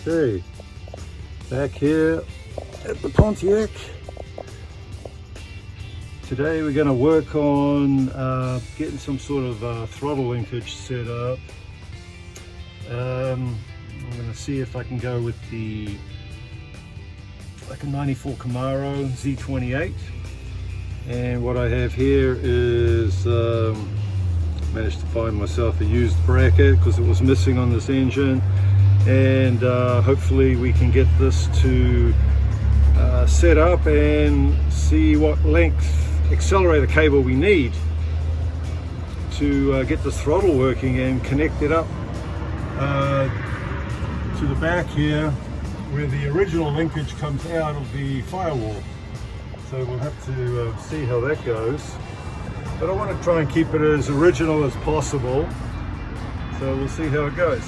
Okay, back here at the Pontiac. Today we're going to work on getting some sort of throttle linkage set up. I'm going to see if I can go with a 94 Camaro Z28. And what I have here is managed to find myself a used bracket because it was missing on this engine, and hopefully we can get this to set up and see what length accelerator cable we need to get this throttle working and connect it up to the back here where the original linkage comes out of the firewall. So we'll have to see how that goes, but I want to try and keep it as original as possible, so we'll see how it goes.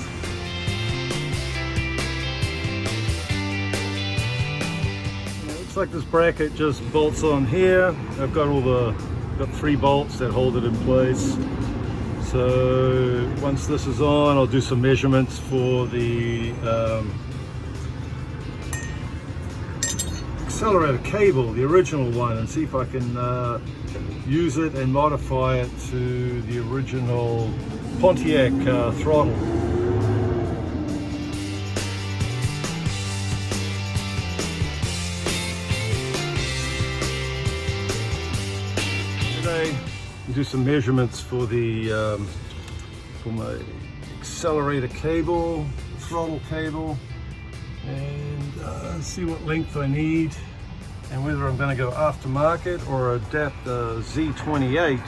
It looks like this bracket just bolts on here. I've got got 3 bolts that hold it in place. So once this is on, I'll do some measurements for the accelerator cable, the original one, and see if I can use it and modify it to the original Pontiac throttle. Today, I'll do some measurements for the for my accelerator cable, throttle cable, and see what length I need and whether I'm going to go aftermarket or adapt the Z28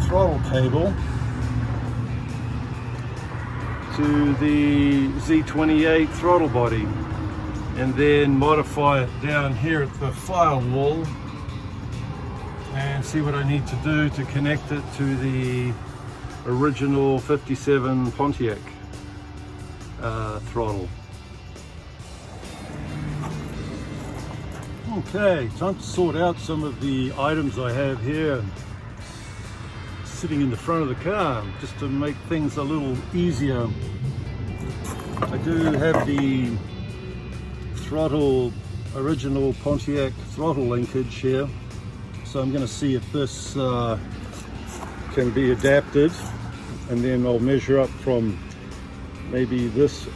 throttle cable to the Z28 throttle body, and then modify it down here at the firewall and see what I need to do to connect it to the original 57 Pontiac throttle. Okay, time to sort out some of the items I have here sitting in the front of the car, just to make things a little easier. I do have the original Pontiac throttle linkage here, so I'm going to see if this can be adapted, and then I'll measure up from maybe this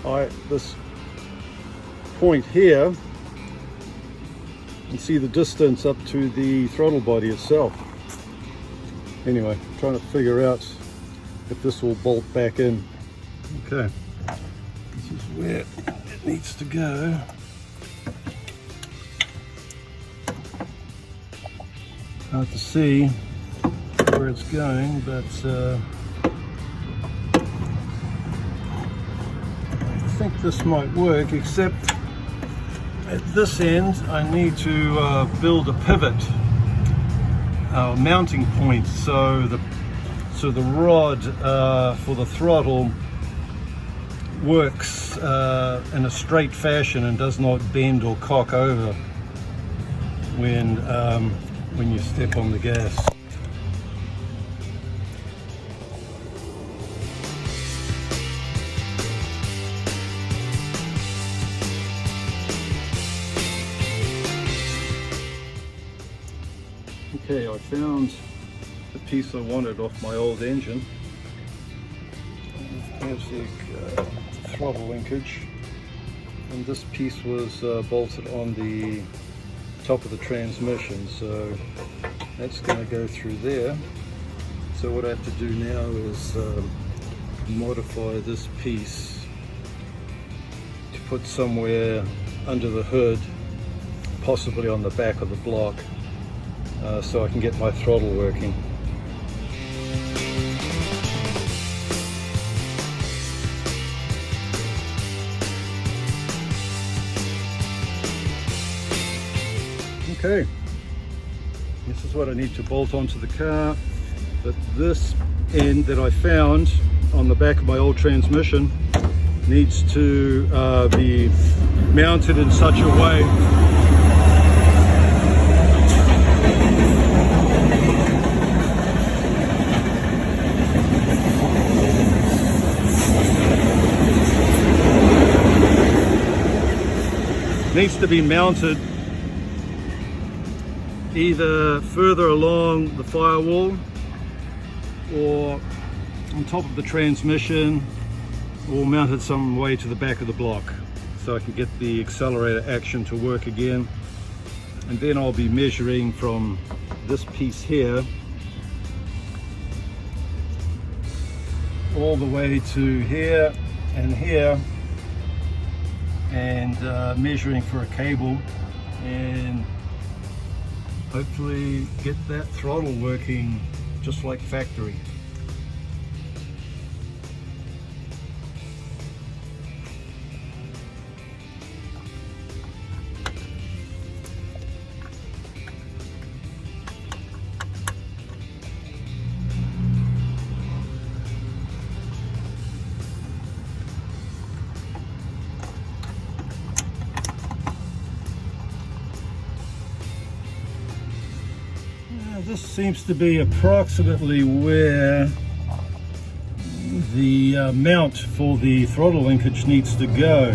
point here and see the distance up to the throttle body itself. Anyway, trying to figure out if this will bolt back in. Okay, this is where it needs to go. Hard to see where it's going, but I think this might work, except at this end I need to build a pivot, mounting point, so the rod for the throttle works in a straight fashion and does not bend or cock over when you step on the gas. Okay, I found the piece I wanted off my old engine. Here's the throttle linkage, and this piece was bolted on the top of the transmission, so that's going to go through there. So what I have to do now is modify this piece to put somewhere under the hood, possibly on the back of the block, so I can get my throttle working. Okay, this is what I need to bolt onto the car, but this end that I found on the back of my old transmission needs to be mounted in such a way needs to be mounted either further along the firewall or on top of the transmission, or mounted some way to the back of the block so I can get the accelerator action to work again. And then I'll be measuring from this piece here all the way to here and here, and measuring for a cable, and hopefully get that throttle working just like factory. This seems to be approximately where the mount for the throttle linkage needs to go.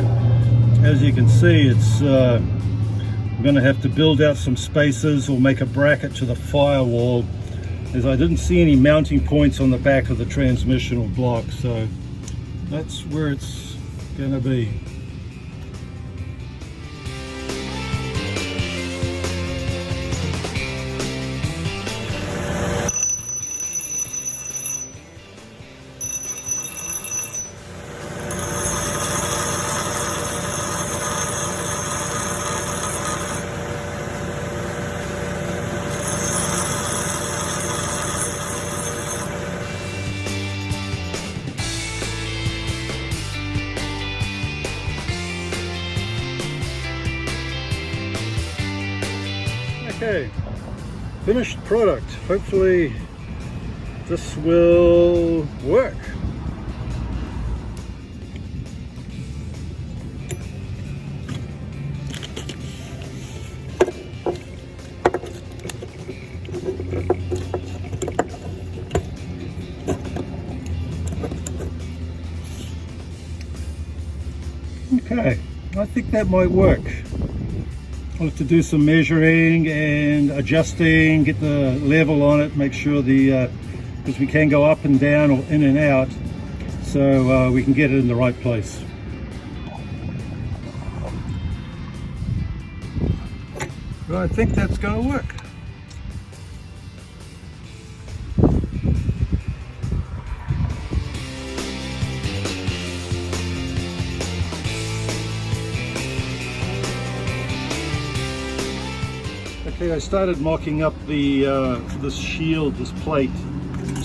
As you can see, it's I'm going to have to build out some spaces or make a bracket to the firewall, as I didn't see any mounting points on the back of the transmission or block, so that's where it's going to be. Okay, finished product. Hopefully this will work. Okay, I think that might work. I'll have to do some measuring and adjusting, get the level on it, make sure because we can go up and down or in and out, so we can get it in the right place. But I think that's going to work. Okay, I started mocking up this shield, this plate,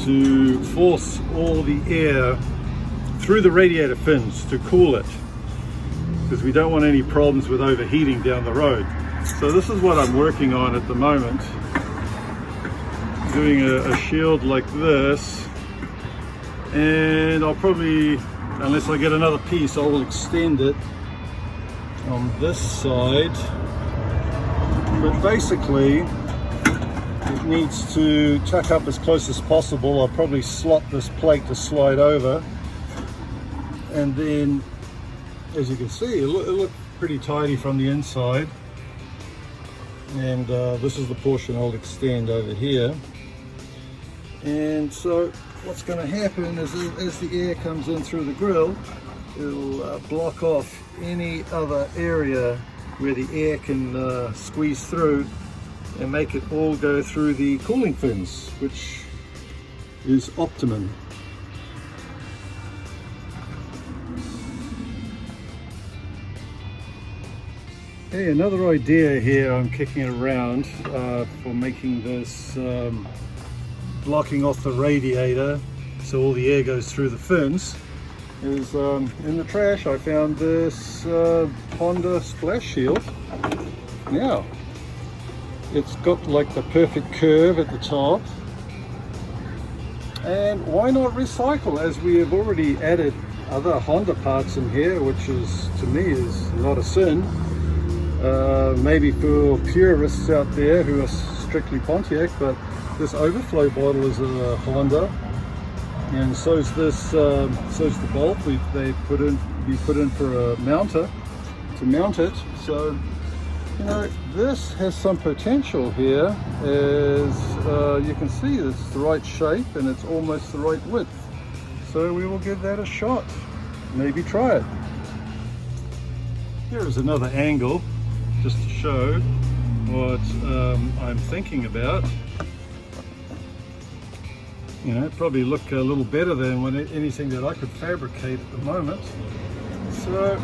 to force all the air through the radiator fins to cool it, because we don't want any problems with overheating down the road. So this is what I'm working on at the moment, doing a shield like this, and I'll probably, unless I get another piece, I will extend it on this side. But basically it needs to tuck up as close as possible. I'll probably slot this plate to slide over, and then as you can see it looked pretty tidy from the inside, and this is the portion I'll extend over here. And so what's going to happen is, as the air comes in through the grill, it'll block off any other area where the air can squeeze through, and make it all go through the cooling fins, which is optimum. Hey, another idea here I'm kicking around for making this blocking off the radiator so all the air goes through the fins is, in the trash I found this Honda splash shield. Now it's got like the perfect curve at the top, and why not recycle, as we have already added other Honda parts in here, which is, to me, is not a sin. Maybe for purists out there who are strictly Pontiac, but this overflow bottle is a Honda, and so's this, so's the bolt we put in for a mounter, to mount it. So, you know, this has some potential here, as you can see it's the right shape and it's almost the right width. So we will give that a shot, maybe try it. Here is another angle just to show what I'm thinking about. You know, probably look a little better than anything that I could fabricate at the moment. So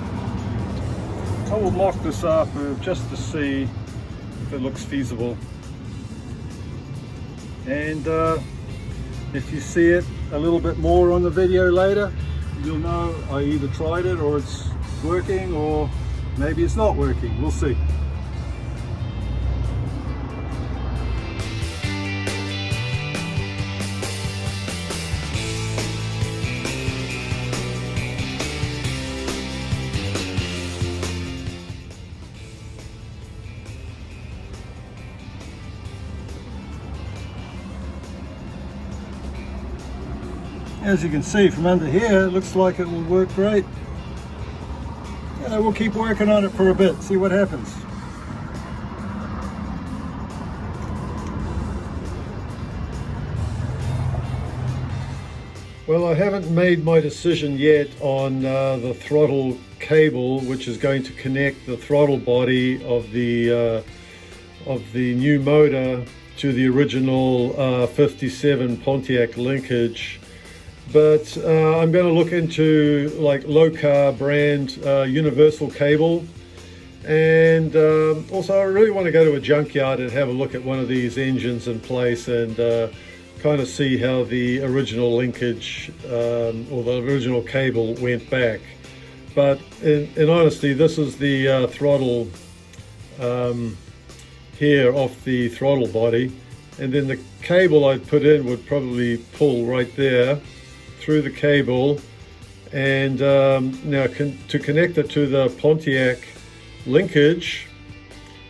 I will lock this up just to see if it looks feasible. And if you see it a little bit more on the video later, you'll know I either tried it or it's working, or maybe it's not working. We'll see. As you can see from under here, it looks like it will work great. We'll keep working on it for a bit, see what happens. Well, I haven't made my decision yet on the throttle cable, which is going to connect the throttle body of the new motor to the original 57 Pontiac linkage. But I'm going to look into like low car brand universal cable, and also I really want to go to a junkyard and have a look at one of these engines in place and kind of see how the original linkage or the original cable went back. But in honesty, this is the throttle here off the throttle body, and then the cable I put in would probably pull right there through the cable, and now to connect it to the Pontiac linkage,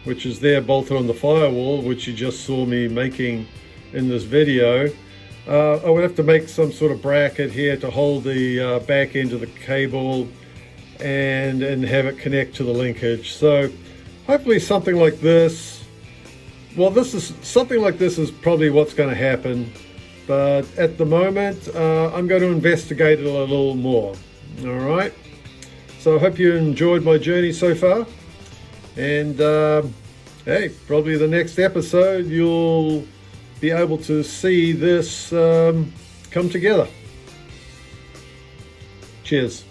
which is there bolted on the firewall, which you just saw me making in this video, I would have to make some sort of bracket here to hold the back end of the cable and have it connect to the linkage. So hopefully something like this, well, something like this is probably what's going to happen. But at the moment, I'm going to investigate it a little more. All right. So I hope you enjoyed my journey so far. And hey, probably the next episode, you'll be able to see this come together. Cheers.